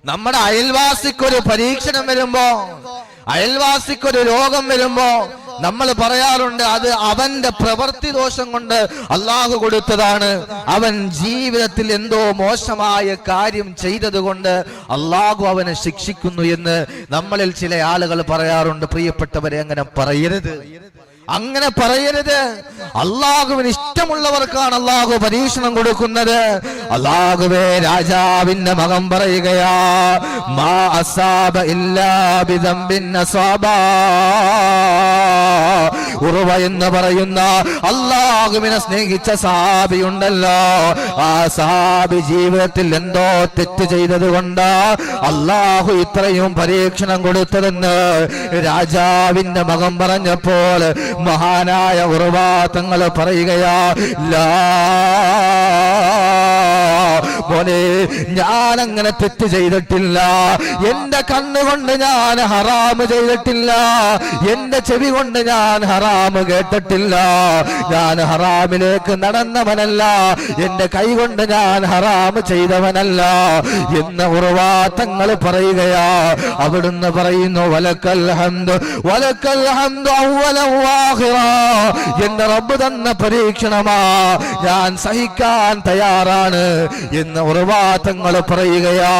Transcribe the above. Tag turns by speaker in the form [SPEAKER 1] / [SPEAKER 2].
[SPEAKER 1] നമ്മുടെ അയൽവാസിക്കൊരു പരീക്ഷണം വരുമ്പോ, അയൽവാസിക്കൊരു രോഗം വരുമ്പോ നമ്മൾ പറയാറുണ്ട് അത് അവന്റെ പ്രവൃത്തി ദോഷം കൊണ്ട് അള്ളാഹു കൊടുത്തതാണ്, അവൻ ജീവിതത്തിൽ എന്തോ മോശമായ കാര്യം ചെയ്തത് കൊണ്ട് അള്ളാഹു അവനെ ശിക്ഷിക്കുന്നു എന്ന് നമ്മളിൽ ചില ആളുകൾ പറയാറുണ്ട്. പ്രിയപ്പെട്ടവരെ, അങ്ങനെ പറയരുത്, അങ്ങനെ പറയരുത്. അള്ളാഹുവിന് ഇഷ്ടമുള്ളവർക്കാണ് അള്ളാഹു പരീക്ഷണം കൊടുക്കുന്നത്. അള്ളാഹുവേ, രാജാവിന്റെ മകൻ പറയുകയാ, മാ അസാബ ഇല്ലാ ബിദംബിൻ അസാബാ. ഉറവ എന്ന് പറയുന്ന അള്ളാഹുവിനെ സ്നേഹിച്ച സഹാബിയുണ്ടല്ലോ, ആ സഹാബി ജീവിതത്തിൽ എന്തോ തെറ്റ് ചെയ്തത് കൊണ്ട് അള്ളാഹു ഇത്രയും പരീക്ഷണം കൊടുത്തതെന്ന് രാജാവിന്റെ മകൻ പറഞ്ഞപ്പോൾ മഹാനായ ഉറവ തങ്ങൾ പറയുകയാ, ലാ മോനെ, ഞാൻ അങ്ങനെ തെറ്റ് ചെയ്തിട്ടില്ല, എന്റെ കണ്ണുകൊണ്ട് ഞാൻ ഹറാമ് ചെയ്തിട്ടില്ല, എന്റെ ചെവി കൊണ്ട് ഞാൻ ഹറാമ് കേട്ടിട്ടില്ല, ഞാൻ ഹറാമിലേക്ക് നടന്നവനല്ല, എന്റെ കൈ കൊണ്ട് ഞാൻ ഹറാമ് ചെയ്തവനല്ല എന്ന് ഉറവാത്തങ്ങൾ പറയുകയാ. അവിടുന്ന് പറയുന്നു, വലക്കൽ ഹംദ് വലക്കൽ ഹംദ് അവ്വലൻ വആഖിറ. എന്റെ റബ്ബ് തന്ന പരീക്ഷണമാ, ഞാൻ സഹിക്കാൻ തയ്യാറാണ് എന്ന് ഉറവാത്തങ്ങൾ പറയുകയാ.